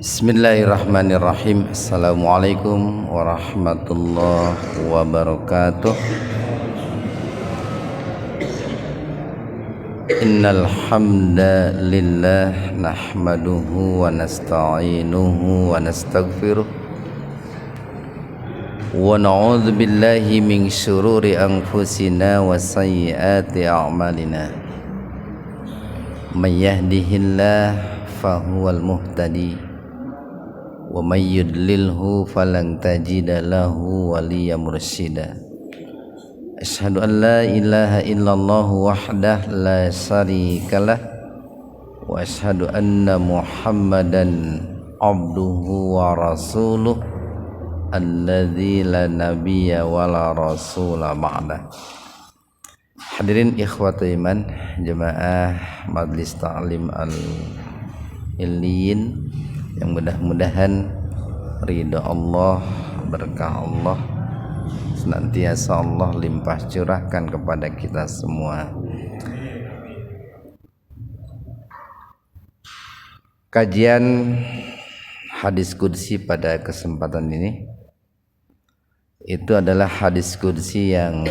Bismillahirrahmanirrahim. Assalamualaikum warahmatullahi wabarakatuh. Innal hamdalillah nahmaduhu wa nasta'inuhu wa nastaghfiruh wa na'udzu billahi min syururi anfusina wa sayyiati a'malina. May yahdihillahu fahuwal muhtadi wa may yudlilhu falan tajida lahu waliyyan mursyida. Asyhadu an la ilaha illallah wahdah la syarikalah wa asyhadu anna Muhammadan abduhu wa rasuluh alladzi la nabiyya wa la rasula ba'dah. Hadirin ikhwatul iman, jemaah Majelis Ta'lim Al-Illiyin yang mudah-mudahan ridha Allah, berkah Allah senantiasa Allah limpah curahkan kepada kita semua. Kajian hadis qudsi pada kesempatan ini itu adalah hadis qudsi yang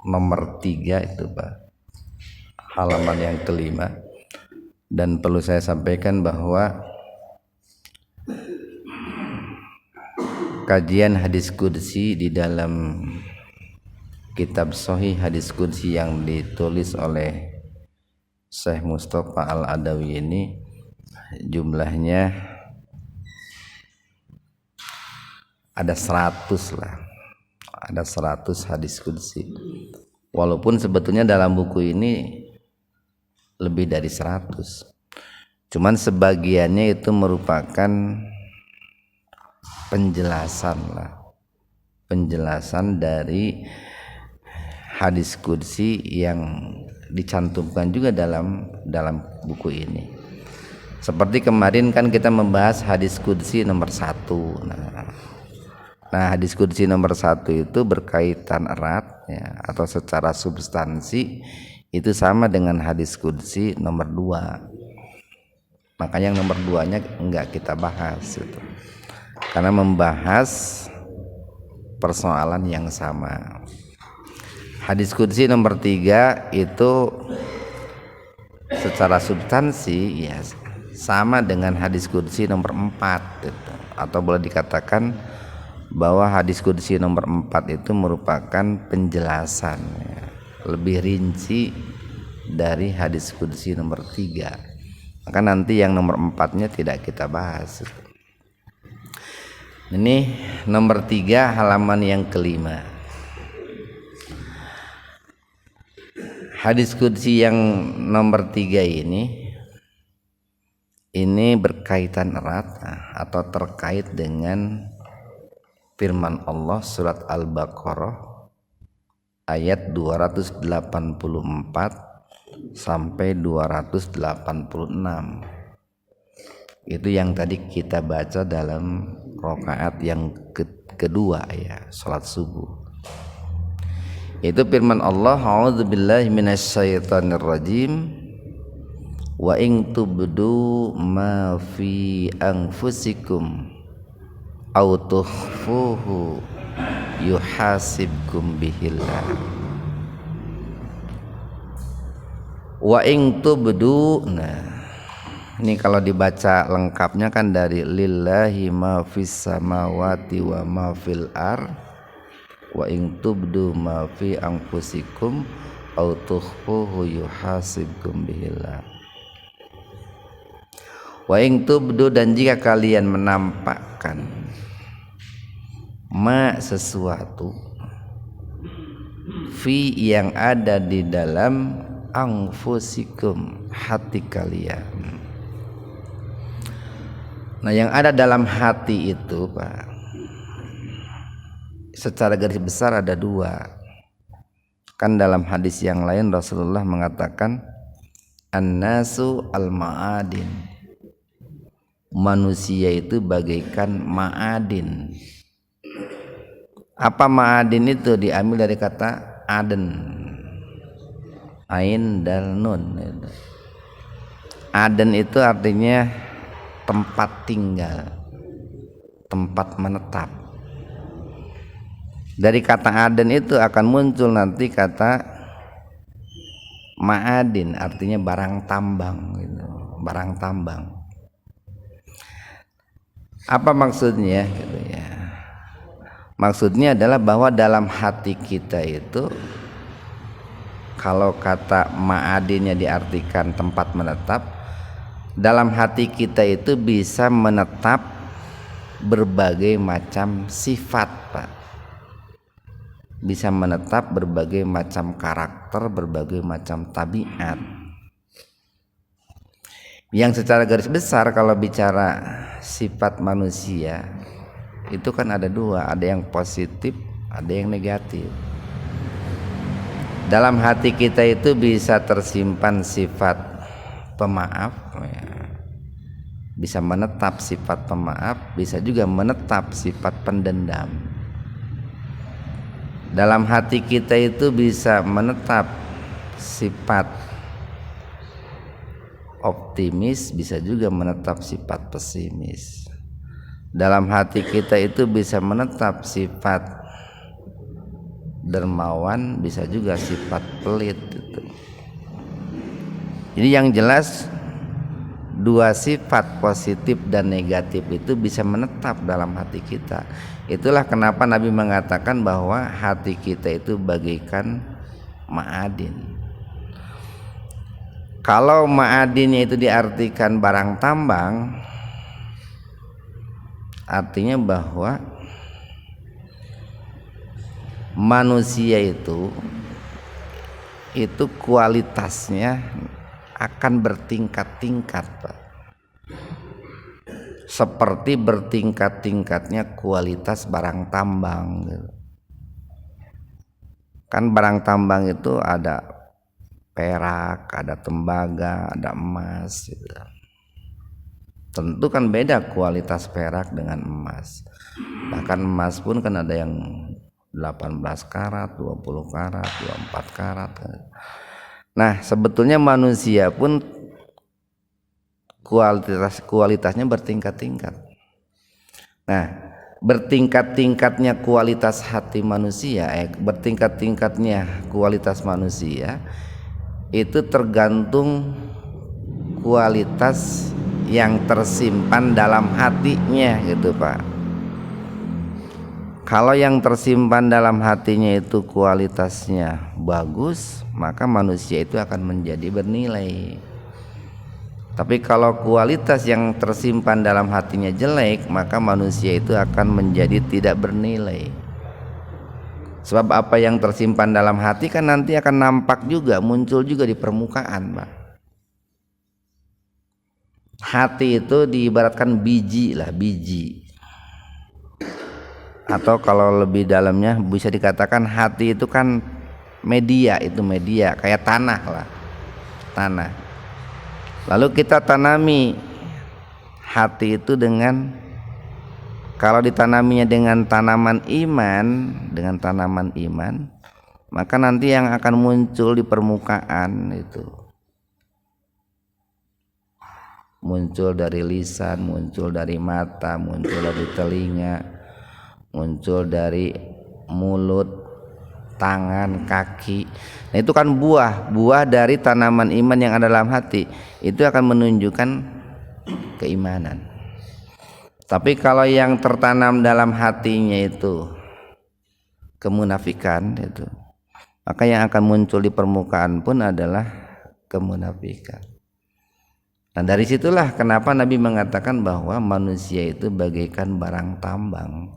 nomor 3 itu Pak, halaman yang kelima. Dan perlu saya sampaikan bahwa kajian hadis qudsi di dalam kitab Sahih Hadis Qudsi yang ditulis oleh Syekh Mustafa Al-Adawi ini jumlahnya ada 100 lah. Ada 100 hadis qudsi. Walaupun sebetulnya dalam buku ini lebih dari 100. Cuman sebagiannya itu merupakan penjelasan dari hadis qudsi yang dicantumkan juga dalam buku ini. Seperti kemarin kan kita membahas hadis qudsi nomor 1. Nah, hadis qudsi nomor 1 itu berkaitan erat ya, atau secara substansi itu sama dengan hadis qudsi nomor 2. Makanya yang nomor 2-nya enggak kita bahas itu. Karena membahas persoalan yang sama. Hadis qudsi nomor 3 itu secara substansi ya sama dengan hadis qudsi nomor 4 gitu. Atau boleh dikatakan bahwa hadis qudsi nomor 4 itu merupakan penjelasan ya, lebih rinci dari hadis qudsi nomor 3. Maka nanti yang nomor 4-nya tidak kita bahas. Ini nomor 3 halaman yang kelima. Hadis qudsi yang nomor 3 ini berkaitan erat atau terkait dengan firman Allah surat Al-Baqarah ayat 284 sampai 286. Itu yang tadi kita baca dalam rakaat yang kedua ya, salat subuh. Itu firman Allah, a'udzubillahi minasyaitonirrajim, wa in tubdu ma fi anfusikum aw tukhfuhu yuhasibkum bihillah. Wa in tubdu, nah ini kalau dibaca lengkapnya kan dari lillahi ma fis samawati wa ma fil ar wa in tubdu ma fi anfusikum aw tukhfuhu yuhasibkum bihillah. Wa in tubdu, dan jika kalian menampakkan ma sesuatu fi yang ada di dalam anfusikum hati kalian. Nah, yang ada dalam hati itu Pak, secara garis besar ada 2. Kan dalam hadis yang lain Rasulullah mengatakan an-nasu al-ma'adin, manusia itu bagaikan ma'adin. Apa ma'adin itu? Diambil dari kata aden, ain dal nun. Aden itu artinya tempat tinggal, tempat menetap. Dari kata aden itu akan muncul nanti kata ma'adin, artinya barang tambang gitu, barang tambang. Apa maksudnya gitu ya? Maksudnya adalah bahwa dalam hati kita itu, kalau kata ma'adinnya diartikan tempat menetap, dalam hati kita itu bisa menetap berbagai macam sifat, Pak. Bisa menetap berbagai macam karakter, berbagai macam tabiat. Yang secara garis besar kalau bicara sifat manusia itu kan ada dua, ada yang positif, ada yang negatif. Dalam hati kita itu bisa tersimpan sifat pemaaf, bisa menetap sifat pemaaf, bisa juga menetap sifat pendendam. Dalam hati kita itu bisa menetap sifat optimis, bisa juga menetap sifat pesimis. Dalam hati kita itu bisa menetap sifat dermawan, bisa juga sifat pelit gitu. Jadi yang jelas dua sifat positif dan negatif itu bisa menetap dalam hati kita. Itulah kenapa Nabi mengatakan bahwa hati kita itu bagaikan ma'adin. Kalau ma'adinnya itu diartikan barang tambang, artinya bahwa manusia itu kualitasnya akan bertingkat-tingkat, Pak. Seperti bertingkat-tingkatnya kualitas barang tambang gitu. Kan barang tambang itu ada perak, ada tembaga, ada emas gitu. Tentu kan beda kualitas perak dengan emas. Bahkan emas pun kan ada yang 18 karat, 20 karat, 24 karat. Nah, sebetulnya manusia pun kualitasnya bertingkat-tingkat. Nah, bertingkat-tingkatnya kualitas hati manusia, bertingkat-tingkatnya kualitas manusia itu tergantung kualitas yang tersimpan dalam hatinya gitu, Pak. Kalau yang tersimpan dalam hatinya itu kualitasnya bagus, maka manusia itu akan menjadi bernilai. Tapi kalau kualitas yang tersimpan dalam hatinya jelek, maka manusia itu akan menjadi tidak bernilai. Sebab apa yang tersimpan dalam hati kan nanti akan nampak juga, muncul juga di permukaan, Pak. Hati itu diibaratkan biji lah, biji. Atau kalau lebih dalamnya bisa dikatakan hati itu kan media, itu media kayak tanah lah, tanah. Lalu kita tanami hati itu dengan, kalau ditanaminya dengan tanaman iman, maka nanti yang akan muncul di permukaan itu muncul dari lisan, muncul dari mata, muncul dari telinga, muncul dari mulut, tangan, kaki. Nah, itu kan buah dari tanaman iman yang ada dalam hati. Itu akan menunjukkan keimanan. Tapi kalau yang tertanam dalam hatinya itu kemunafikan itu, maka yang akan muncul di permukaan pun adalah kemunafikan. Nah, dari situlah kenapa Nabi mengatakan bahwa manusia itu bagaikan barang tambang.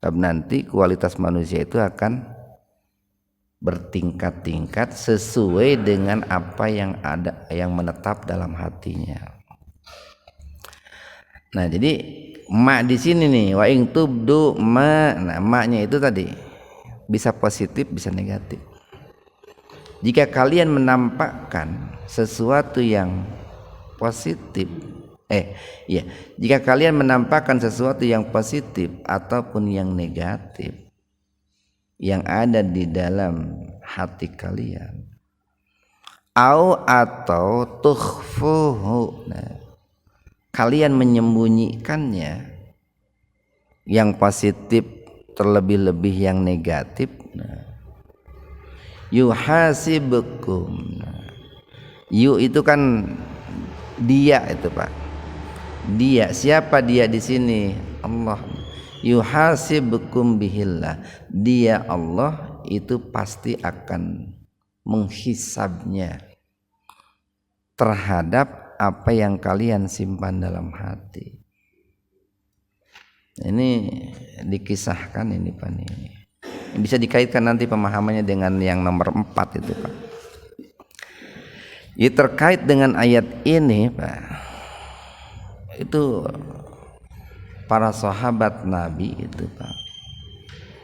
Nanti kualitas manusia itu akan bertingkat-tingkat sesuai dengan apa yang ada, yang menetap dalam hatinya. Nah, jadi ma di sini nih, wa ing tubdu ma. Nah, ma-nya itu tadi bisa positif, bisa negatif. Jika kalian menampakkan sesuatu yang positif, jika kalian menampakkan sesuatu yang positif ataupun yang negatif yang ada di dalam hati kalian, atau tukhfuhu, kalian menyembunyikannya, yang positif terlebih-lebih yang negatif, yuhasibukum. Yu itu kan dia itu Pak. Dia, siapa dia di sini? Allah. Yuhasibukum bihillah. Dia Allah itu pasti akan menghisabnya terhadap apa yang kalian simpan dalam hati. Ini dikisahkan ini Pak, ini bisa dikaitkan nanti pemahamannya dengan yang nomor 4 itu Pak. Ya, terkait dengan ayat ini Pak, itu para sahabat Nabi itu Pak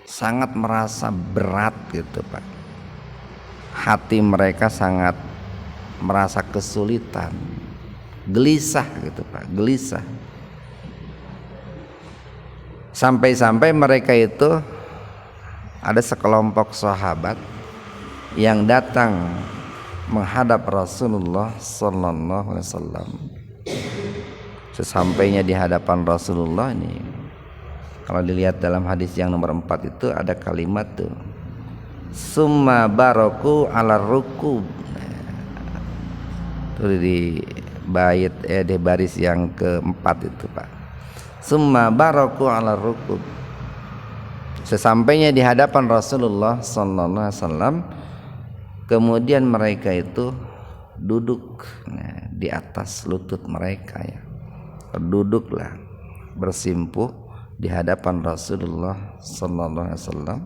sangat merasa berat gitu Pak. Hati mereka sangat merasa kesulitan, gelisah gitu Pak, gelisah. Sampai-sampai mereka itu ada sekelompok sahabat yang datang menghadap Rasulullah sallallahu alaihi wasallam. Sesampainya di hadapan Rasulullah ini, kalau dilihat dalam hadis yang nomor 4 itu ada kalimat tuh, summa baraku ala rukub. Itu di bait di baris yang keempat itu Pak. Summa baraku ala rukub. Sesampainya di hadapan Rasulullah sallallahu alaihi wasallam, kemudian mereka itu duduk di atas lutut mereka ya. Duduklah bersimpuh di hadapan Rasulullah sallallahu alaihi wasallam.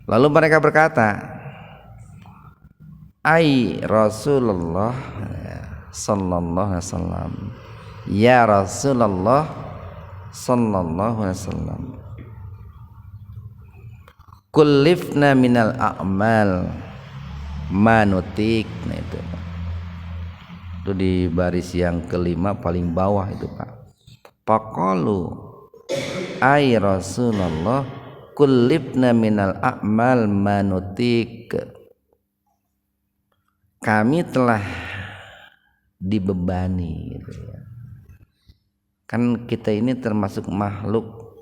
Lalu mereka berkata, "Ai Rasulullah sallallahu alaihi wasallam, ya Rasulullah sallallahu alaihi wasallam, kullifna minal a'mal manutik." Nah itu di baris yang kelima paling bawah itu Pak. Faqalu ay Rasulullah kullifna minal a'mal manutik. Kami telah dibebani gitu ya. Kan kita ini termasuk makhluk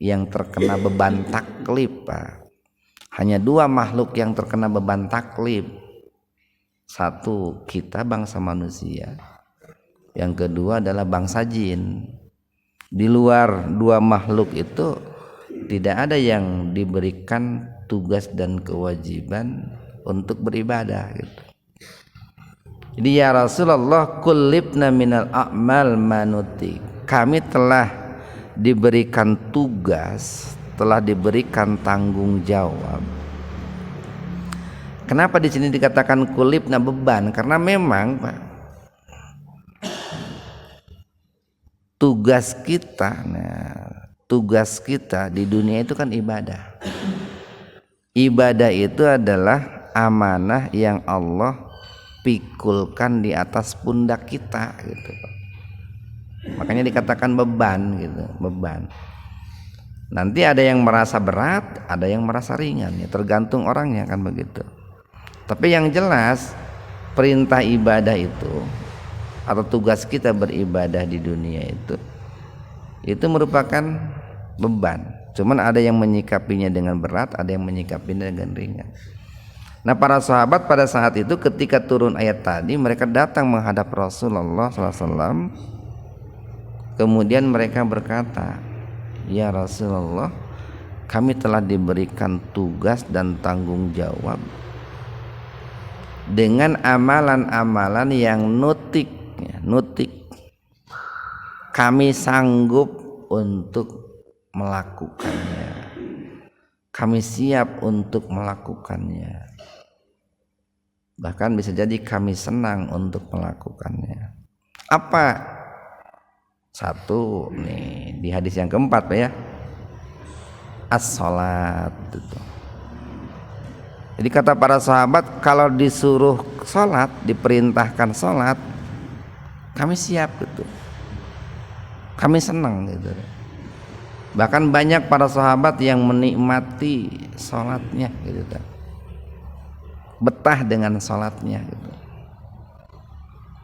yang terkena beban taklif Pak. Hanya 2 makhluk yang terkena beban taklif. Satu kita bangsa manusia, yang kedua adalah bangsa jin. Di luar 2 makhluk itu tidak ada yang diberikan tugas dan kewajiban untuk beribadah gitu. Jadi ya Rasulullah kullibna minal a'mal manutik. Kami telah diberikan tugas, telah diberikan tanggung jawab. Kenapa di sini dikatakan kulibna beban? Karena memang Pak, tugas kita di dunia itu kan ibadah. Ibadah itu adalah amanah yang Allah pikulkan di atas pundak kita gitu Pak. Makanya dikatakan beban gitu, beban. Nanti ada yang merasa berat, ada yang merasa ringan ya, tergantung orangnya kan begitu. Tapi yang jelas perintah ibadah itu atau tugas kita beribadah di dunia itu merupakan beban. Cuman ada yang menyikapinya dengan berat, ada yang menyikapinya dengan ringan. Nah para sahabat pada saat itu ketika turun ayat tadi, mereka datang menghadap Rasulullah SAW. Kemudian mereka berkata, ya Rasulullah, kami telah diberikan tugas dan tanggung jawab dengan amalan-amalan yang nutik. Kami sanggup untuk melakukannya, kami siap untuk melakukannya, bahkan bisa jadi kami senang untuk melakukannya. Apa? Satu nih di hadis yang keempat Pak ya, as-salat itu. Jadi kata para sahabat, kalau disuruh sholat, diperintahkan sholat, kami siap gitu, kami senang gitu. Bahkan banyak para sahabat yang menikmati sholatnya gitu, betah dengan sholatnya gitu.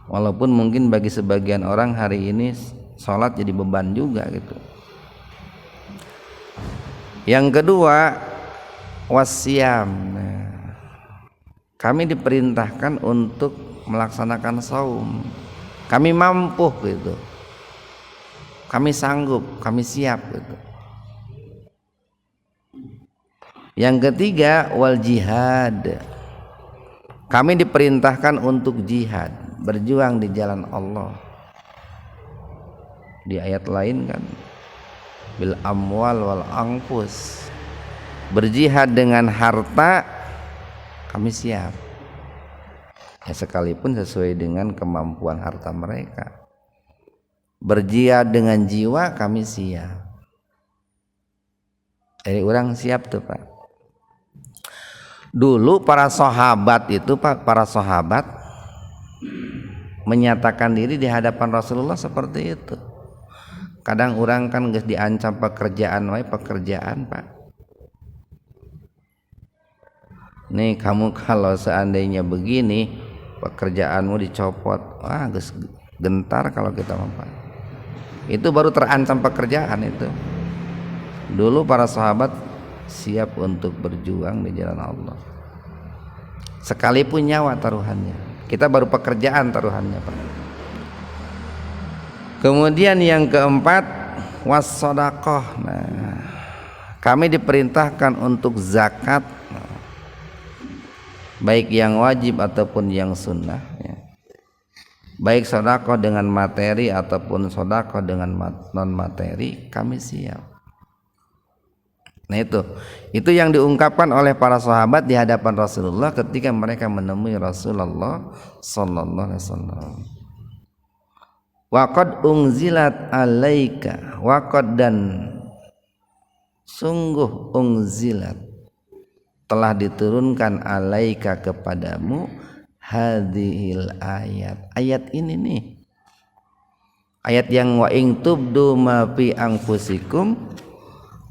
Walaupun mungkin bagi sebagian orang hari ini sholat jadi beban juga gitu. Yang kedua, wasyam. Kami diperintahkan untuk melaksanakan saum. Kami mampu gitu. Kami sanggup, kami siap gitu. Yang ketiga, wal jihad. Kami diperintahkan untuk jihad, berjuang di jalan Allah. Di ayat lain kan, bil amwal wal anfus. Berjihad dengan harta, kami siap. Ya sekalipun sesuai dengan kemampuan harta mereka. Berjihad dengan jiwa, kami siap. Jadi orang siap tuh Pak. Dulu para sahabat itu Pak, para sahabat menyatakan diri di hadapan Rasulullah seperti itu. Kadang orang kan geus diancam pekerjaan Pak. Nih kamu kalau seandainya begini pekerjaanmu dicopot, wah geus gentar kalau kita Pak. Itu baru terancam pekerjaan itu. Dulu para sahabat siap untuk berjuang di jalan Allah. Sekalipun nyawa taruhannya. Kita baru pekerjaan taruhannya Pak. Kemudian yang keempat, was-shadaqah. Nah, kami diperintahkan untuk zakat, baik yang wajib ataupun yang sunnah ya. Baik sedekah dengan materi ataupun sedekah dengan non materi, kami siap. Nah itu yang diungkapkan oleh para sahabat di hadapan Rasulullah ketika mereka menemui Rasulullah sallallahu alaihi wasallam. Waqad unzilat alaika, waqad dan sungguh unzilat telah diturunkan alaika kepadamu hadhil ayat ini nih, ayat yang wa in tubdu ma fi anfusikum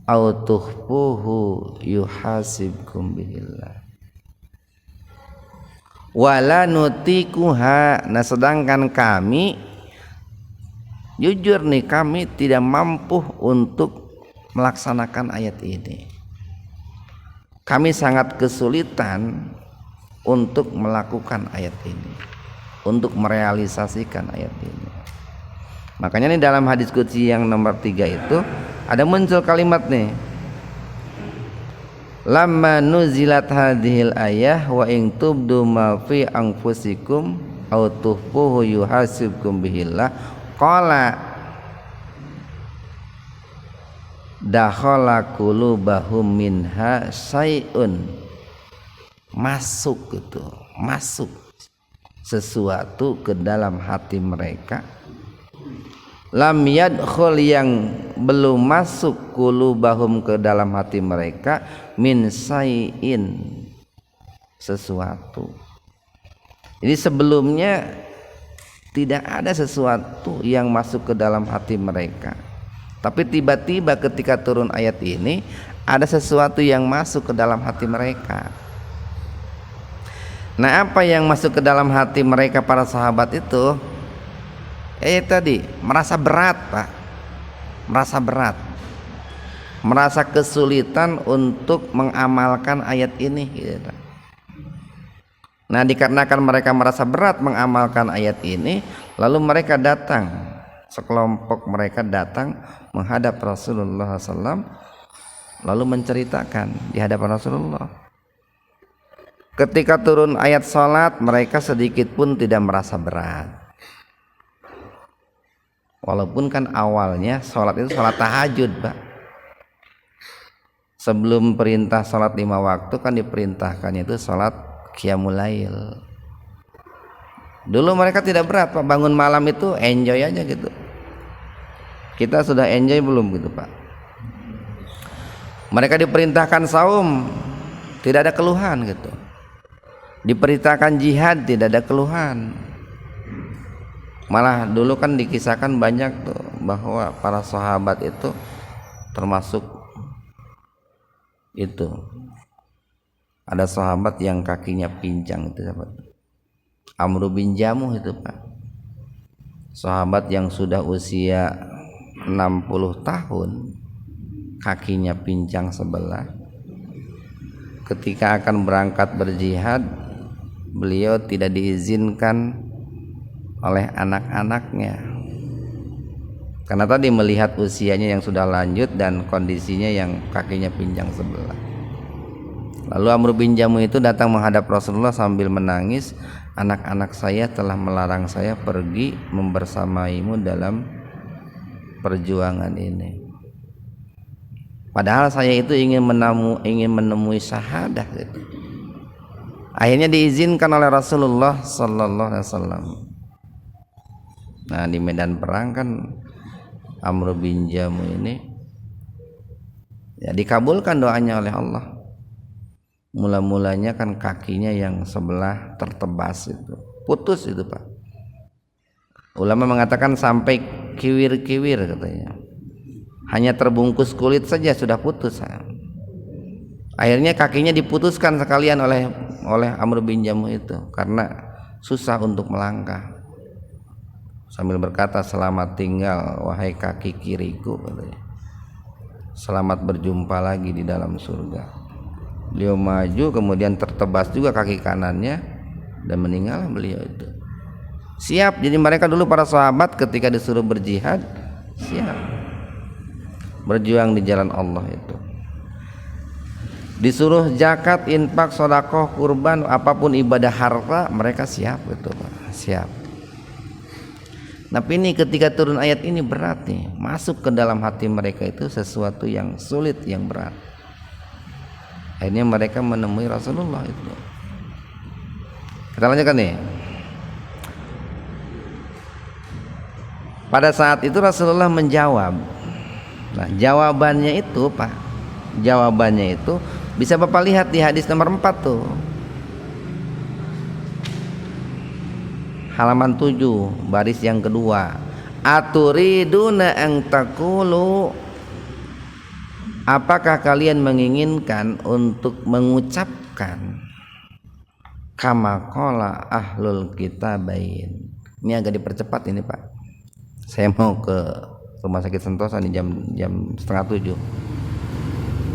aw tukhfuhu yuhasibkum billah wala nutikuha. Nah sedangkan kami jujur nih, kami tidak mampu untuk melaksanakan ayat ini. Kami sangat kesulitan untuk melakukan ayat ini, untuk merealisasikan ayat ini. Makanya nih dalam hadis qudsi yang nomor 3 itu ada muncul kalimat nih, lamma nuzilat hadhil ayah wa in tubdu ma fi anfusikum aw tukhfuhu yuhasibkum bihillah qala dakhala qulubahum minha syai'un. Masuk sesuatu ke dalam hati mereka, lam yadkhul yang belum masuk qulubahum ke dalam hati mereka, min syai'in sesuatu. Jadi sebelumnya tidak ada sesuatu yang masuk ke dalam hati mereka, tapi tiba-tiba ketika turun ayat ini ada sesuatu yang masuk ke dalam hati mereka. Nah apa yang masuk ke dalam hati mereka para sahabat itu? Tadi merasa berat Pak, merasa kesulitan untuk mengamalkan ayat ini gitu. Nah dikarenakan mereka merasa berat mengamalkan ayat ini, lalu mereka datang, sekelompok mereka datang menghadap Rasulullah SAW, lalu menceritakan di hadapan Rasulullah. Ketika turun ayat salat, mereka sedikit pun tidak merasa berat. Walaupun kan awalnya salat itu salat tahajud Pak. Sebelum perintah salat 5 waktu kan diperintahkannya itu salat qiyamul lail. Dulu mereka tidak berat Pak, bangun malam itu enjoy aja gitu. Kita sudah enjoy belum gitu Pak? Mereka diperintahkan saum, tidak ada keluhan gitu. Diperintahkan jihad, tidak ada keluhan. Malah dulu kan dikisahkan banyak tuh bahwa para sahabat itu termasuk itu ada sahabat yang kakinya pincang itu sahabat Amr bin Jamuh itu Pak. sahabat yang sudah usia 60 tahun, kakinya pincang sebelah. Ketika akan berangkat berjihad, beliau tidak diizinkan oleh anak-anaknya, karena tadi melihat usianya yang sudah lanjut dan kondisinya yang kakinya pincang sebelah. Lalu Amr bin Jamuh itu datang menghadap Rasulullah sambil menangis, anak-anak saya telah melarang saya pergi membersamaimu dalam perjuangan ini. Padahal saya itu ingin menemui syahadah gitu. Akhirnya diizinkan oleh Rasulullah sallallahu alaihi wasallam. Nah, di medan perang kan Amr bin Jamuh ini ya dikabulkan doanya oleh Allah. Mula-mulanya kan kakinya yang sebelah tertebas itu, putus itu Pak. Ulama mengatakan sampai kiwir-kiwir katanya. Hanya terbungkus kulit saja sudah putus. Akhirnya kakinya diputuskan sekalian oleh Amr bin Jamuh itu karena susah untuk melangkah. Sambil berkata, selamat tinggal wahai kaki kiriku katanya. Selamat berjumpa lagi di dalam surga. Beliau maju, kemudian tertebas juga kaki kanannya dan meninggal beliau itu. Siap, jadi mereka dulu para sahabat ketika disuruh berjihad siap berjuang di jalan Allah itu. Disuruh zakat, infak, sedekah, kurban, apapun ibadah harta, mereka siap gitu Pak, siap. Tapi ini ketika turun ayat ini berat nih, masuk ke dalam hati mereka itu sesuatu yang sulit, yang berat. Akhirnya mereka menemui Rasulullah itu. Kita lanjutkan nih. Pada saat itu Rasulullah menjawab. Nah, jawabannya itu Pak, jawabannya itu bisa Bapak lihat di hadis nomor 4 tuh. Halaman 7, baris yang kedua. Aturiduna an taqulu, apakah kalian menginginkan untuk mengucapkan kama qala ahlul kitabain. Ini agak dipercepat ini Pak. Saya mau ke Rumah Sakit Sentosa nih jam setengah 7.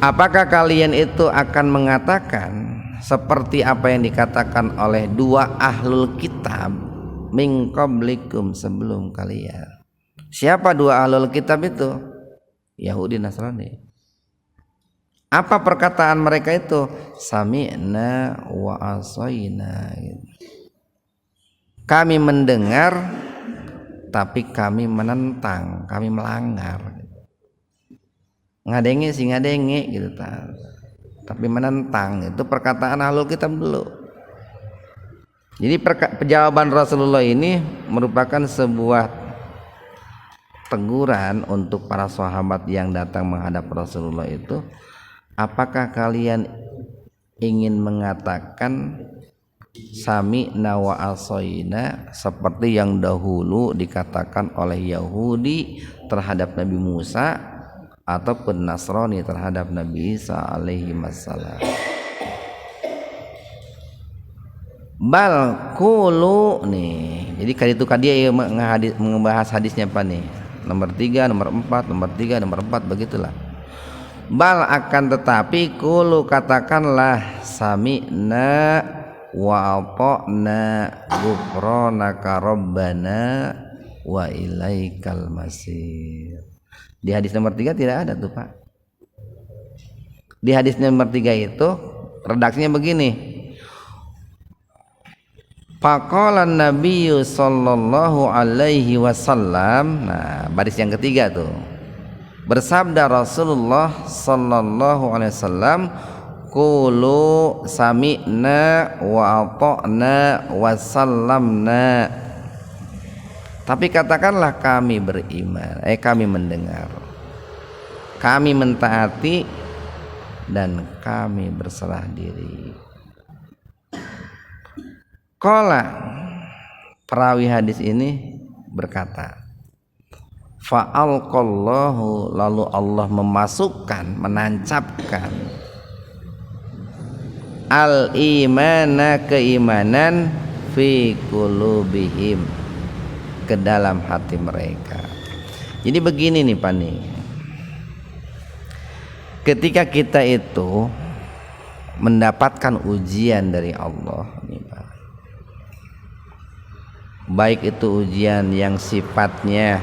Apakah kalian itu akan mengatakan seperti apa yang dikatakan oleh dua ahlul kitab min qablikum, sebelum kalian? Siapa dua ahlul kitab itu? Yahudi Nasrani. Apa perkataan mereka itu? Sami'na wa asaina. Kami mendengar tapi kami menentang, kami melanggar. Ngadenge sih ngadenge gitu tapi menentang. Itu perkataan ahlul kitab dulu. Jadi jawaban Rasulullah ini merupakan sebuah teguran untuk para sahabat yang datang menghadap Rasulullah itu. Apakah kalian ingin mengatakan sami'na wa asaina seperti yang dahulu dikatakan oleh Yahudi terhadap Nabi Musa ataupun Nasrani terhadap Nabi Isa alaihi wassalam? Bal qulu nih. Jadi kali itu dia membahas hadisnya apa nih? Nomor 3, nomor 4, nomor 3, nomor 4 begitulah. Bal akan tetapi qulu katakanlah sami'na wa ata'na ghufranaka rabbana wa ilaikal masir. Di hadis nomor 3 tidak ada tuh Pak. Di hadis nomor 3 itu redaksinya begini. Faqala an-nabiyyu sallallahu alaihi wasallam. Nah, baris yang ketiga tuh. Bersabda Rasulullah sallallahu alaihi wasallam, qulu sami'na wa ata'na wa sallamna. Tapi katakanlah kami beriman, kami mendengar, kami mentaati, dan kami berserah diri. Qala, perawi hadis ini berkata, fa'alqallahu, lalu Allah memasukkan, menancapkan al-imana, keimanan, fi qulubihim, ke dalam hati mereka. Jadi begini nih Pak nih, ketika kita itu mendapatkan ujian dari Allah nih Pak, baik itu ujian yang sifatnya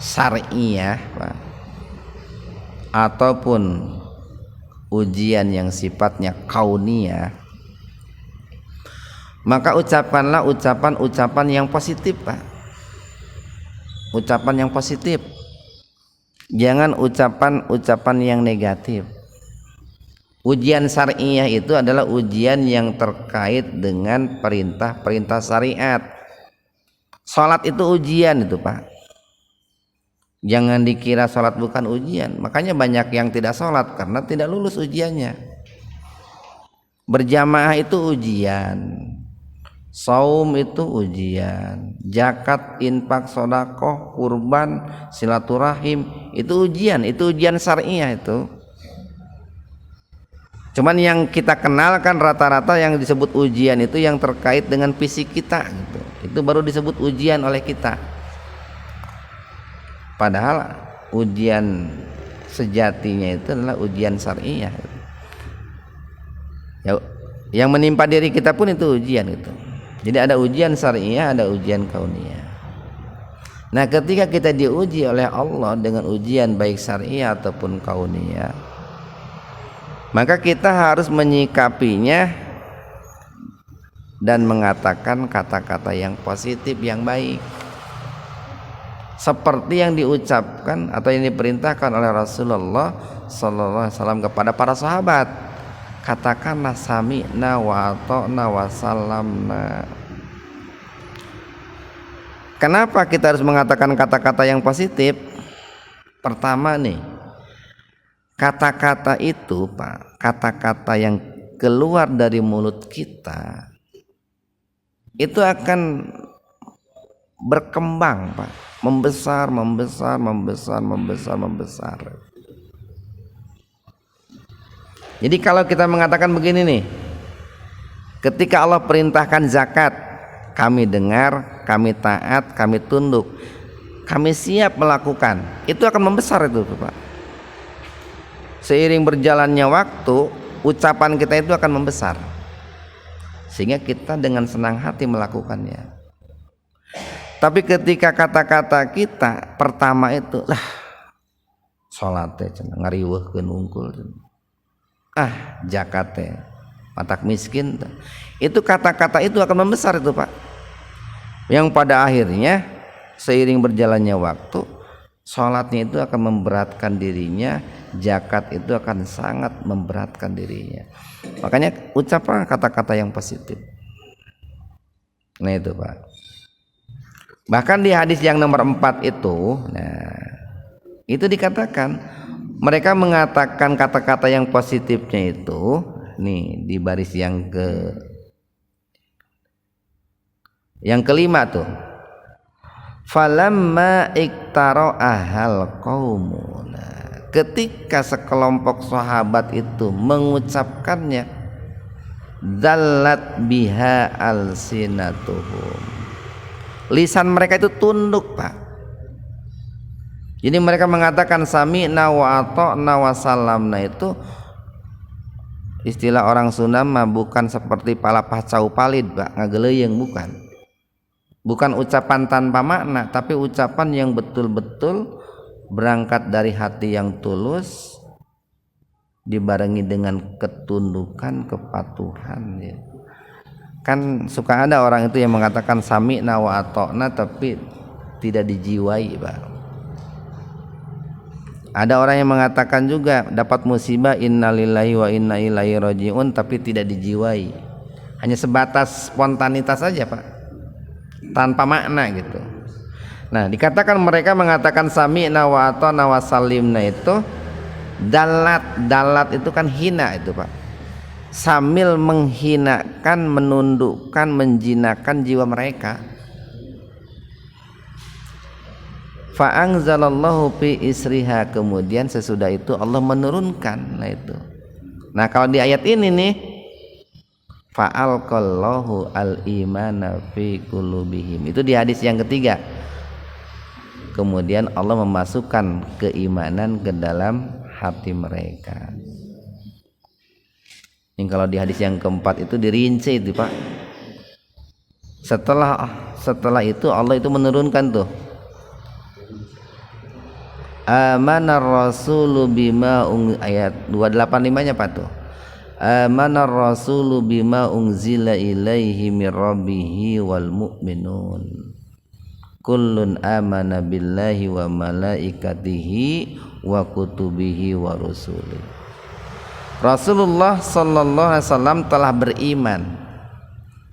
syar'iyah Pak, ataupun ujian yang sifatnya kauniyah, maka ucapkanlah ucapan-ucapan yang positif Pak, ucapan yang positif, jangan ucapan-ucapan yang negatif. Ujian syariah itu adalah ujian yang terkait dengan perintah-perintah syariat. Salat itu ujian itu Pak, jangan dikira salat bukan ujian. Makanya banyak yang tidak salat karena tidak lulus ujiannya. Berjamaah itu ujian, saum itu ujian, zakat, infak, sedekah, kurban, silaturahim itu ujian syariah itu. Cuman yang kita kenalkan rata-rata yang disebut ujian itu yang terkait dengan fisik kita gitu. Itu baru disebut ujian oleh kita. Padahal ujian sejatinya itu adalah ujian syariah. Ya, yang menimpa diri kita pun itu ujian gitu. Jadi ada ujian syariah, ada ujian kauniyah. Nah, ketika kita diuji oleh Allah dengan ujian baik syariah ataupun kauniyah, maka kita harus menyikapinya dan mengatakan kata-kata yang positif, yang baik, seperti yang diucapkan atau yang diperintahkan oleh Rasulullah sallallahu alaihi wasallam kepada para sahabat. Katakanlah sami'na wa ata'na wa sallamna. Kenapa kita harus mengatakan kata-kata yang positif? Pertama nih, kata-kata itu Pak, kata-kata yang keluar dari mulut kita itu akan berkembang Pak, membesar. Jadi kalau kita mengatakan begini nih, ketika Allah perintahkan zakat, kami dengar, kami taat, kami tunduk, kami siap melakukan, itu akan membesar itu Pak. Seiring berjalannya waktu, ucapan kita itu akan membesar, sehingga kita dengan senang hati melakukannya. Tapi ketika kata-kata kita pertama itu, lah sholatnya ngariweuhkeun unggul, zakatnya matak miskin, itu kata-kata itu akan membesar itu Pak, yang pada akhirnya seiring berjalannya waktu, sholatnya itu akan memberatkan dirinya, zakat itu akan sangat memberatkan dirinya. Makanya ucapkan kata-kata yang positif. Nah itu Pak. Bahkan di hadis yang nomor 4 itu, nah itu dikatakan mereka mengatakan kata-kata yang positifnya itu, nih di baris yang kelima tuh. Falamma iktara'ahal qaumu. Nah, ketika sekelompok sahabat itu mengucapkannya, dzallat biha alsinatuhum. Lisan mereka itu tunduk Pak. Jadi mereka mengatakan sami'na wa ata'na wa sallamna, itu istilah orang Sunda mah bukan seperti palapah cau palid Pak, ngageleuyeng, bukan ucapan tanpa makna, tapi ucapan yang betul-betul berangkat dari hati yang tulus, dibarengi dengan ketundukan, kepatuhan ya. Kan suka ada orang itu yang mengatakan sami'na wa ata'na tapi tidak dijiwai Pak. Ada orang yang mengatakan juga dapat musibah innalillahi wa inna ilaihi rajiun tapi tidak dijiwai, hanya sebatas spontanitas saja Pak, tanpa makna gitu. Nah, dikatakan mereka mengatakan sami'na wa ata'na wa sallimna itu dalat itu kan hina itu Pak, sambil menghinakan, menundukkan, menjinakkan jiwa mereka. Fa'anzalallahu fi isriha, kemudian sesudah itu Allah menurunkan. Nah itu. Nah kalau di ayat ini nih, fa'alqallahu al-imana fi qulubihim. Itu di hadis yang ketiga. Kemudian Allah memasukkan keimanan ke dalam hati mereka. Ini kalau di hadis yang keempat itu dirinci itu Pak. Setelah itu Allah itu menurunkan tuh Amanar rasulu bima ayat 285-nya Pak tuh. Amanar rasulu bima unzila ilaihi mir rabbihi wal mu'minun. Kullun amana billahi wa malaikatihi wa kutubihi wa rusulihi. Rasulullah sallallahu alaihi wasallam telah beriman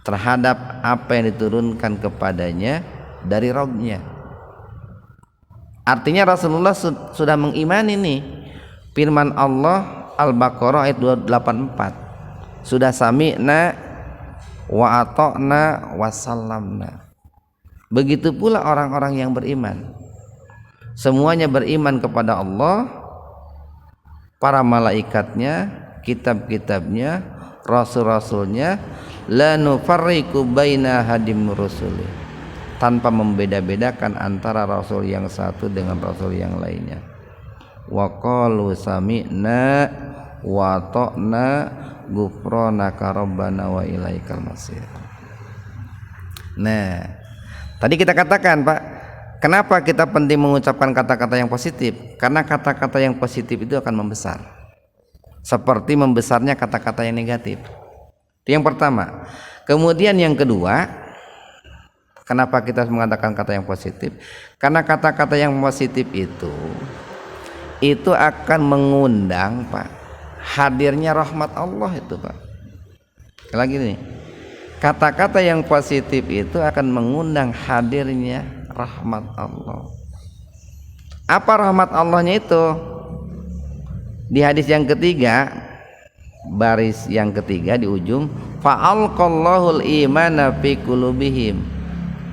terhadap apa yang diturunkan kepadanya dari Rabb-Nya. Artinya Rasulullah sudah mengimani nih firman Allah Al-Baqarah ayat 284. Sudah sami'na wa ata'na wa sallamna. Begitu pula orang-orang yang beriman. Semuanya beriman kepada Allah, para malaikatnya, kitab-kitabnya, rasul-rasulnya, la nufarriqu baina hadim rusuli, tanpa membeda-bedakan antara rasul yang satu dengan rasul yang lainnya. Wa qalu sami'na wa ata'na ghufranaka rabbana wa ilaikal masir. Nah, tadi kita katakan Pak, kenapa kita penting mengucapkan kata-kata yang positif? Karena kata-kata yang positif itu akan membesar, seperti membesarnya kata-kata yang negatif. Itu yang pertama. Kemudian yang kedua, kenapa kita mengatakan kata yang positif? Karena kata-kata yang positif itu akan mengundang Pak hadirnya rahmat Allah itu Pak. Lagi nih, kata-kata yang positif itu akan mengundang hadirnya rahmat Allah. Apa rahmat Allahnya itu? Di hadis yang ketiga, baris yang ketiga di ujung, fa'alqallahul imana fi qulubihim.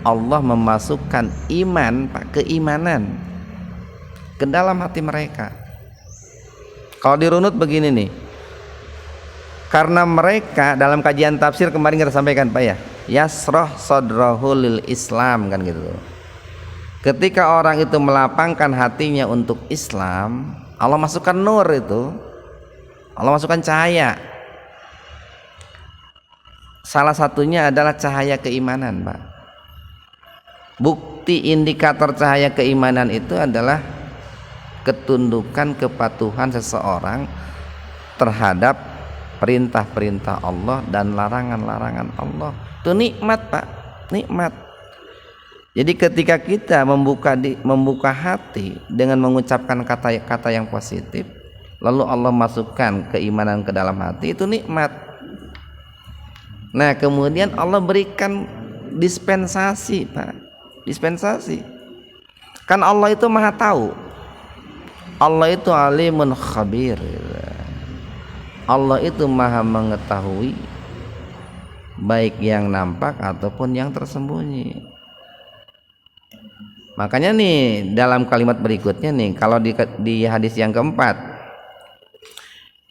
Allah memasukkan iman, Pak, keimanan ke dalam hati mereka. Kalau dirunut begini nih, karena mereka dalam kajian tafsir kemarin kita sampaikan Pak ya, yasrah sadrahu lil Islam kan gitu. Ketika orang itu melapangkan hatinya untuk Islam, Allah masukkan nur itu, Allah masukkan cahaya. Salah satunya adalah cahaya keimanan Pak. Bukti indikator cahaya keimanan itu adalah ketundukan kepatuhan seseorang terhadap perintah-perintah Allah dan larangan-larangan Allah. Itu nikmat Pak, nikmat. Jadi ketika kita membuka hati dengan mengucapkan kata-kata yang positif, lalu Allah masukkan keimanan ke dalam hati, itu nikmat. Nah kemudian Allah berikan dispensasi Pak, dispensasi. Kan Allah itu maha tahu, Allah itu alimun khabir, Allah itu maha mengetahui baik yang nampak ataupun yang tersembunyi. Makanya nih dalam kalimat berikutnya nih, kalau di hadis yang keempat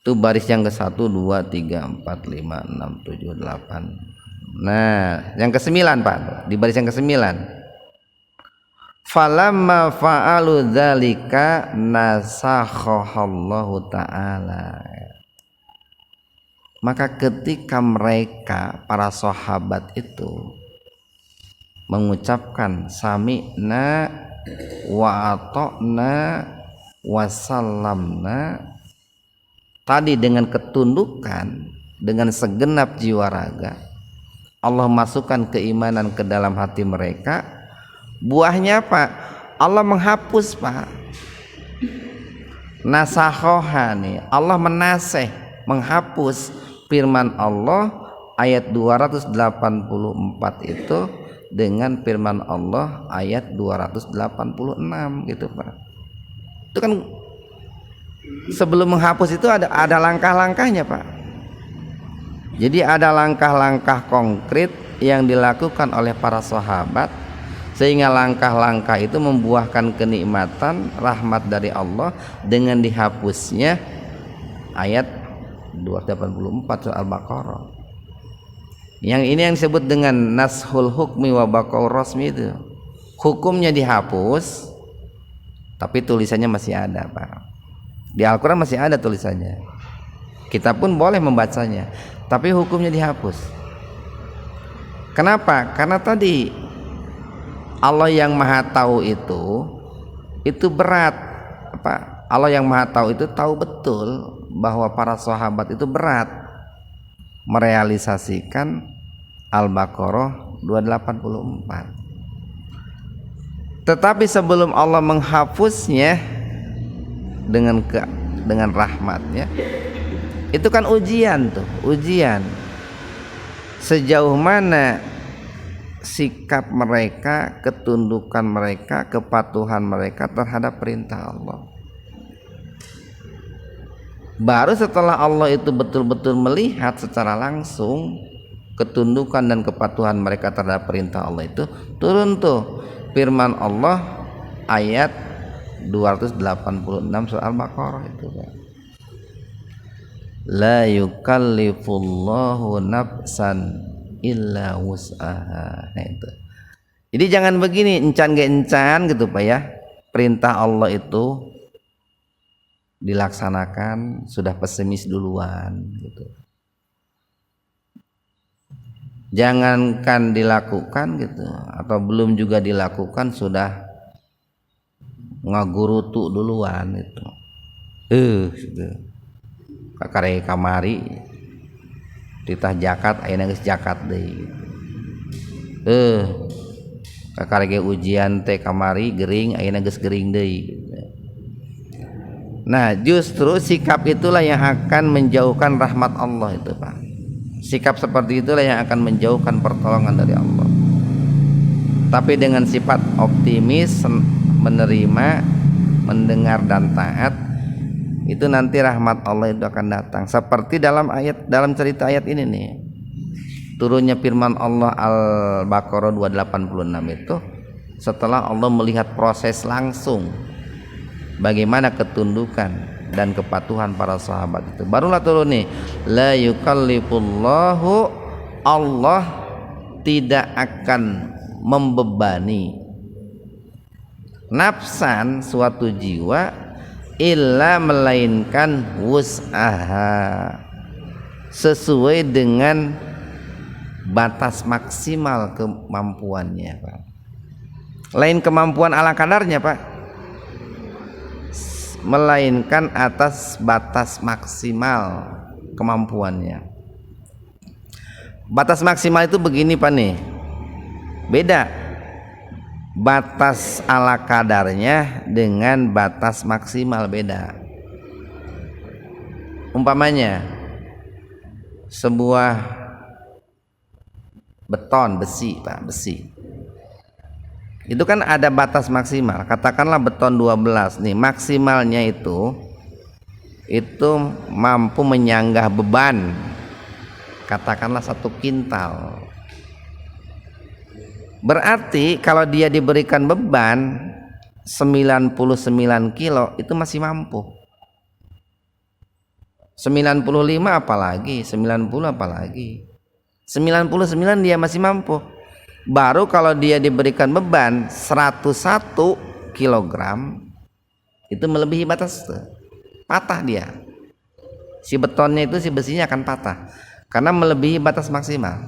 itu baris yang ke 1, 2, 3, 4, 5, 6, 7, 8. Nah yang ke-9 Pak, di baris yang ke-9, falamma fa'alu dzalika nasakhallahu ta'ala. Maka ketika mereka para sahabat itu mengucapkan sami'na wa ata'na wa sallamna, tadi dengan ketundukan, dengan segenap jiwa raga, Allah masukkan keimanan ke dalam hati mereka. Buahnya apa? Allah menghapus Pak. Nasakhoha nih, Allah menaseh, menghapus firman Allah ayat 284 itu dengan firman Allah ayat 286 gitu Pak. Itu kan sebelum menghapus itu ada langkah-langkahnya Pak. Jadi ada langkah-langkah konkret yang dilakukan oleh para sahabat, sehingga langkah-langkah itu membuahkan kenikmatan rahmat dari Allah dengan dihapusnya ayat 284 surah Al-Baqarah. Yang ini yang disebut dengan nashul hukmi wa baqaur rasmi itu. Hukumnya dihapus tapi tulisannya masih ada, Pak. Di Al-Qur'an masih ada tulisannya. Kita pun boleh membacanya, tapi hukumnya dihapus. Kenapa? Karena tadi Allah yang Maha Tahu itu berat, apa? Allah yang Maha Tahu itu tahu betul bahwa para sahabat itu berat merealisasikan Al-Baqarah 284. Tetapi sebelum Allah menghapusnya dengan rahmatnya, itu kan ujian tuh, ujian sejauh mana sikap mereka, ketundukan mereka, kepatuhan mereka terhadap perintah Allah. Baru setelah Allah itu betul-betul melihat secara langsung ketundukan dan kepatuhan mereka terhadap perintah Allah, itu turun tuh firman Allah ayat 286 surah Al-Baqarah itu, Pak. La yukallifullahu nafsan illa wus'aha. Nah, itu. Jadi jangan begini encan ge encan gitu, Pak ya. Perintah Allah itu dilaksanakan sudah pesimis duluan gitu. Jangankan dilakukan gitu, atau belum juga dilakukan sudah ngagurutu duluan itu. Gitu. Kakare kamari ditah jakat ayeuna geus jakat deui. Kakare ge ujian teh kamari gering ayeuna geus gering deui. Nah, justru sikap itulah yang akan menjauhkan rahmat Allah itu, Pak. Sikap seperti itulah yang akan menjauhkan pertolongan dari Allah. Tapi dengan sifat optimis, menerima, mendengar dan taat, itu nanti rahmat Allah itu akan datang. Seperti dalam cerita ayat ini nih, turunnya firman Allah Al-Baqarah 286 itu setelah Allah melihat proses langsung bagaimana ketundukan dan kepatuhan para sahabat itu, barulah turun nih, la yukallifullahu, Allah tidak akan membebani nafsan, suatu jiwa, illa melainkan wus'aha, sesuai dengan batas maksimal kemampuannya, Pak. Lain kemampuan ala kadarnya, Pak, melainkan atas batas maksimal kemampuannya. Batas maksimal itu begini, Pak nih, beda batas ala kadarnya dengan batas maksimal, beda. Umpamanya sebuah beton, besi, Pak, besi. Itu kan ada batas maksimal. Katakanlah beton 12 nih, maksimalnya itu mampu menyanggah beban katakanlah 1 kintal. Berarti kalau dia diberikan beban 99 kilo itu masih mampu. 95 apalagi, 90 apalagi. 99 dia masih mampu. Baru kalau dia diberikan beban 101 kilogram itu melebihi batas tuh. Patah dia. Si betonnya itu, si besinya akan patah karena melebihi batas maksimal.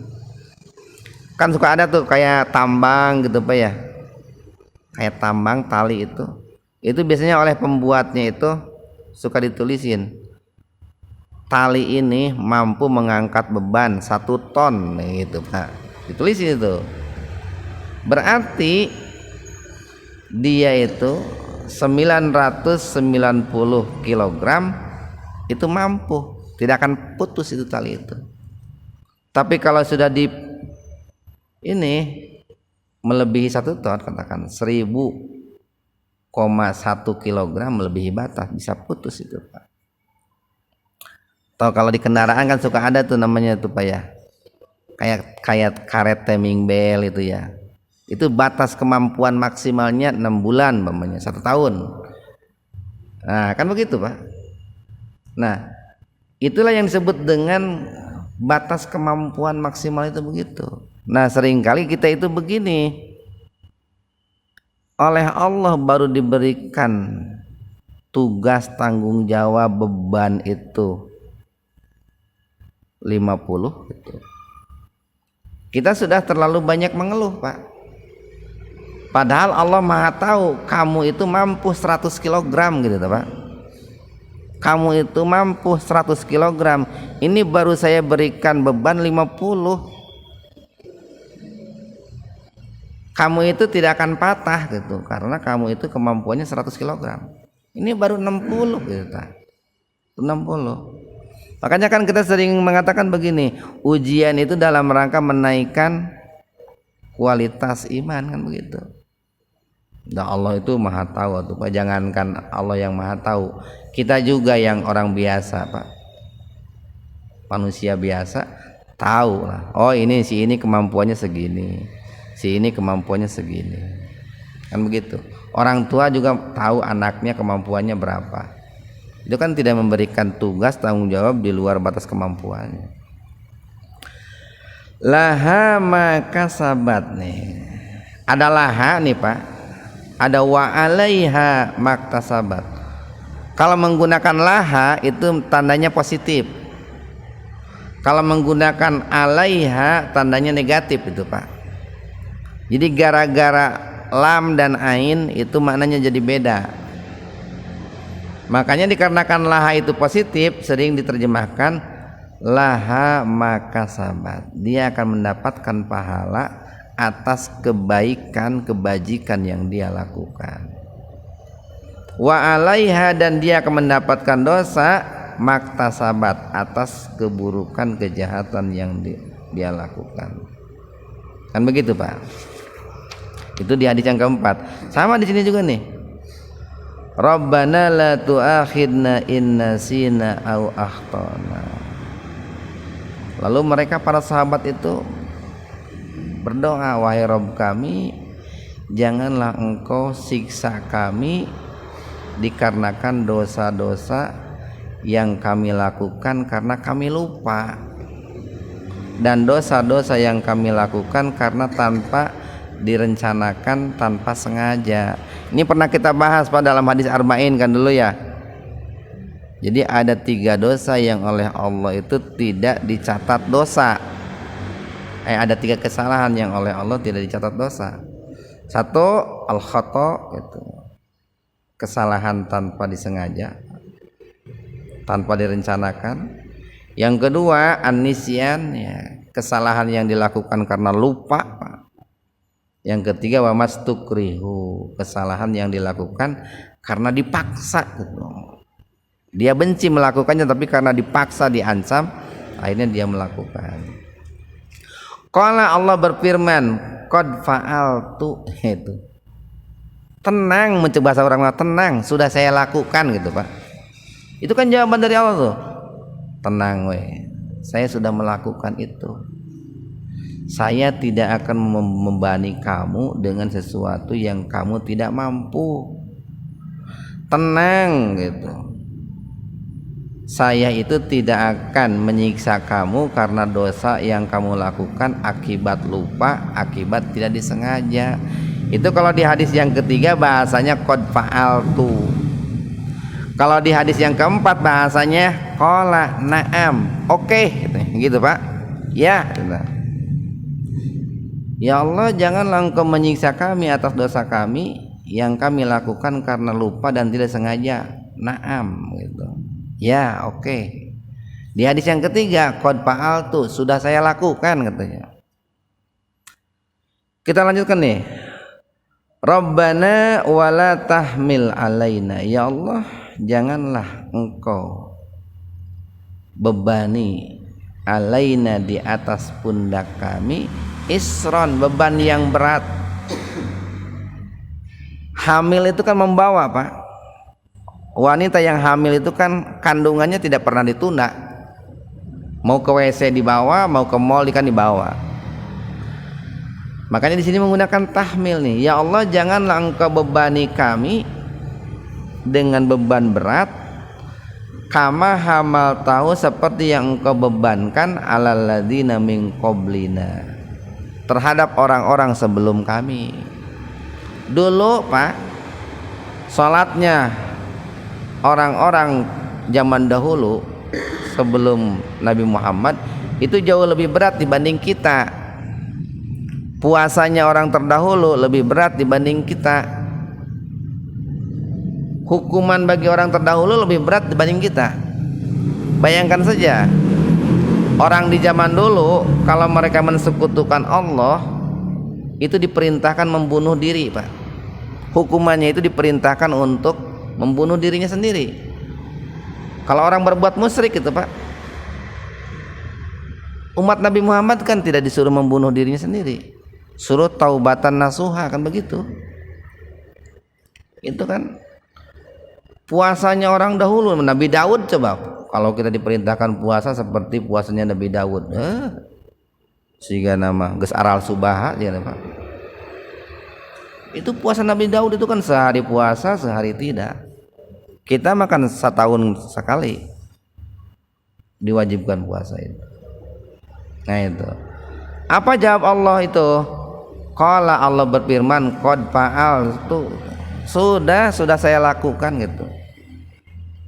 Kan suka ada tuh kayak tambang gitu, Pak ya. Kayak tambang tali itu biasanya oleh pembuatnya itu suka ditulisin, tali ini mampu mengangkat beban 1 ton gitu, Pak. Ditulisin itu. Berarti dia itu 990 kilogram itu mampu, tidak akan putus itu tali itu. Tapi kalau sudah melebihi 1 ton, katakan 1000,1 kilogram melebihi batas, bisa putus itu, Pak. Atau kalau di kendaraan kan suka ada tuh namanya tuh, Pak ya, kayak karet timing belt itu ya. Itu batas kemampuan maksimalnya 6 bulan, umpamanya 1 tahun. Nah, kan begitu, Pak. Nah, itulah yang disebut dengan Batas kemampuan maksimal itu begitu. Nah, seringkali kita itu begini, oleh Allah baru diberikan tugas, tanggung jawab, beban itu 50 gitu. Kita sudah terlalu banyak mengeluh, Pak. Padahal Allah Maha tahu kamu itu mampu 100 kg gitu, Pak. Kamu itu mampu 100 kg. Ini baru saya berikan beban 50. Kamu itu tidak akan patah gitu, karena kamu itu kemampuannya 100 kg. Ini baru 60 gitu, 60. Makanya kan kita sering mengatakan begini, ujian itu dalam rangka menaikkan kualitas iman, kan begitu. Nah, Allah itu Maha tahu tuh, Pak. Jangankan Allah yang Maha tahu, kita juga yang orang biasa, Pak, manusia biasa, tahu lah. Oh, ini si ini kemampuannya segini, si ini kemampuannya segini, kan begitu. Orang tua juga tahu anaknya kemampuannya berapa. Itu kan tidak memberikan tugas, tanggung jawab di luar batas kemampuannya. Laha maka sabat nih, ada laha nih, Pak, ada wa alaiha maktasabat. Kalau menggunakan laha itu tandanya positif. Kalau menggunakan alaiha tandanya negatif itu, Pak. Jadi gara-gara lam dan ain itu maknanya jadi beda. Makanya dikarenakan laha itu positif, sering diterjemahkan laha makasabat. Dia akan mendapatkan pahala atas kebaikan, kebajikan yang dia lakukan. Wa alaiha, dan dia akan mendapatkan dosa maktasabat, atas keburukan, kejahatan yang dia lakukan. Kan begitu, Pak. Itu di hadis yang keempat. Sama di sini juga nih. Rabbana la tu'akhidna in nasina au akhtana. Lalu mereka para sahabat itu berdoa, wahai Rabb kami, janganlah engkau siksa kami dikarenakan dosa-dosa yang kami lakukan karena kami lupa, dan dosa-dosa yang kami lakukan karena tanpa direncanakan, tanpa sengaja. Ini pernah kita bahas pada dalam hadis Arba'in kan dulu ya. Jadi ada 3 dosa yang oleh Allah itu tidak dicatat dosa. Ada 3 kesalahan yang oleh Allah tidak dicatat dosa. 1, al-khata, itu kesalahan tanpa disengaja, tanpa direncanakan. Yang kedua, an-nisyan, ya, kesalahan yang dilakukan karena lupa, Pak. Yang ketiga, wa mastukrihu, kesalahan yang dilakukan karena dipaksa gitu. Dia benci melakukannya tapi karena dipaksa, diancam, akhirnya dia melakukan. Qala, Allah berfirman, qad fa'altu, itu. Tenang, mencoba bahasa orang, tenang, sudah saya lakukan gitu, Pak. Itu kan jawaban dari Allah tuh. Tenang weh, saya sudah melakukan itu. Saya tidak akan membebani kamu dengan sesuatu yang kamu tidak mampu. Tenang gitu. Saya itu tidak akan menyiksa kamu karena dosa yang kamu lakukan akibat lupa, akibat tidak disengaja. Itu kalau di hadis yang ketiga bahasanya qad fa'altu. Kalau di hadis yang keempat bahasanya qala na'am, oke, gitu, Pak. Ya, gitu. Ya Allah, janganlah engkau menyiksa kami atas dosa kami yang kami lakukan karena lupa dan tidak sengaja. Naam, gitu. Ya, oke. Di hadis yang ketiga, qad fa'altu, sudah saya lakukan katanya. Kita lanjutkan nih. Rabbana wala tahmil alaina. Ya Allah, janganlah engkau bebani alaina, di atas pundak kami, isron, beban yang berat. Hamil itu kan membawa, Pak. Wanita yang hamil itu kan kandungannya tidak pernah ditunda. Mau ke WC dibawa, mau ke mall kan dibawa. Makanya di sini menggunakan tahmil nih. Ya Allah, janganlah engkau bebani kami dengan beban berat kama hamal tahu seperti yang engkau bebankan alal ladzina min qablina, terhadap orang-orang sebelum kami. Dulu Pak, salatnya orang-orang zaman dahulu sebelum Nabi Muhammad itu jauh lebih berat dibanding kita. Puasanya orang terdahulu lebih berat dibanding kita. Hukuman bagi orang terdahulu lebih berat dibanding kita. Bayangkan saja, orang di zaman dulu kalau mereka mensekutukan Allah itu diperintahkan membunuh diri Pak. Hukumannya itu diperintahkan untuk membunuh dirinya sendiri. Kalau orang berbuat musyrik itu Pak, umat Nabi Muhammad kan tidak disuruh membunuh dirinya sendiri, suruh taubatan nasuha, kan begitu. Itu kan puasanya orang dahulu. Nabi Daud, coba kalau kita diperintahkan puasa seperti puasanya Nabi Daud, sehingga nama geus aral subaha dia Pak. Itu puasa Nabi Daud itu kan sehari puasa sehari tidak. Kita makan setahun sekali diwajibkan puasa itu. Nah itu apa jawab Allah itu? Qala, Allah berfirman, qad fa'al, itu sudah saya lakukan gitu.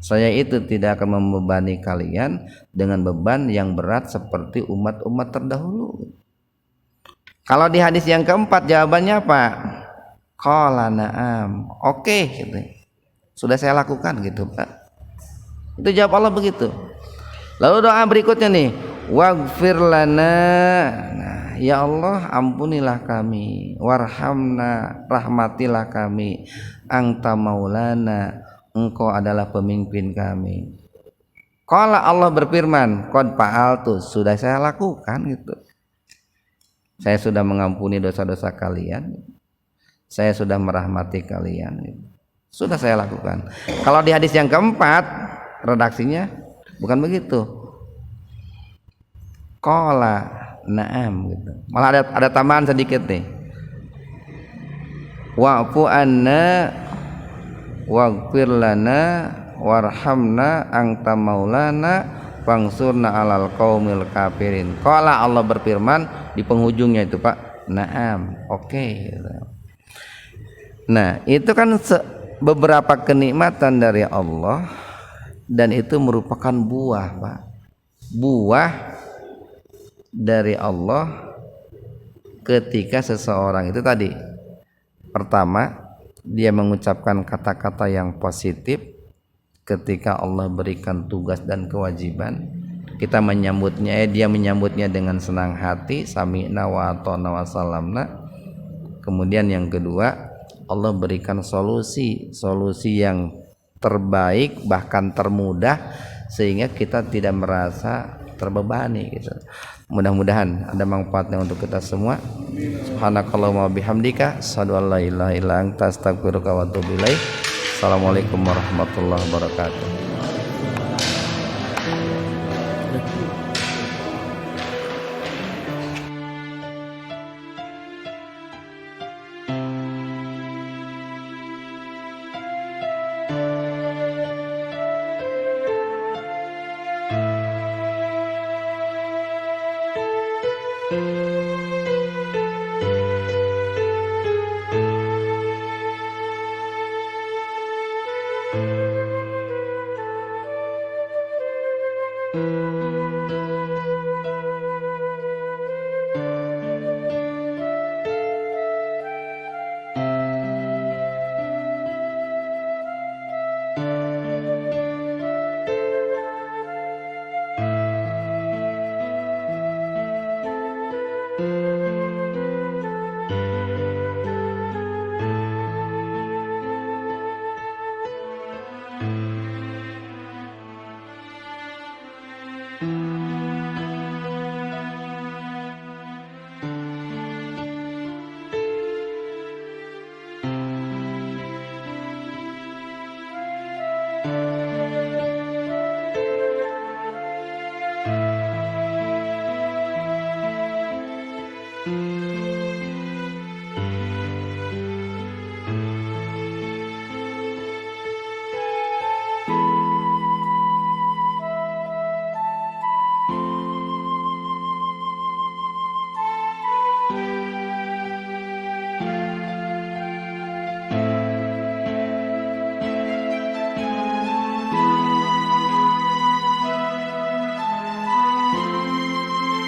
Saya itu tidak akan membebani kalian dengan beban yang berat seperti umat-umat terdahulu. Kalau di hadis yang keempat jawabannya apa? Qala na'am, oke gitu. Sudah saya lakukan gitu Pak. Itu jawab Allah begitu. Lalu doa berikutnya nih, waghfir lana. Nah, ya Allah ampunilah kami, warhamna, rahmatilah kami, anta maulana, engkau adalah pemimpin kami. Qala, Allah berfirman, qad fa'altu, sudah saya lakukan gitu. Saya sudah mengampuni dosa-dosa kalian, saya sudah merahmati kalian gitu. Sudah saya lakukan. Kalau di hadis yang keempat redaksinya bukan begitu. Qala na'am gitu. Malah ada tambahan sedikit nih. Wa'fu anna waghfir lana warhamna anta maulana fangsurna alal qaumil kafirin. Qala, Allah berfirman di penghujungnya itu Pak, na'am, oke gitu. Nah, itu kan beberapa kenikmatan dari Allah, dan itu merupakan buah Pak, buah dari Allah ketika seseorang itu tadi, pertama dia mengucapkan kata-kata yang positif ketika Allah berikan tugas dan kewajiban, kita menyambutnya, dia menyambutnya dengan senang hati, sami'na wa ata'na wa salamna. Kemudian yang kedua, Allah berikan solusi yang terbaik bahkan termudah sehingga kita tidak merasa terbebani gitu. Mudah-mudahan ada manfaatnya untuk kita semua. Subhanakallahumma bihamdika asyhadu an la ilaha illa anta astaghfiruka wa atubu ilaik. Assalamualaikum warahmatullahi wabarakatuh.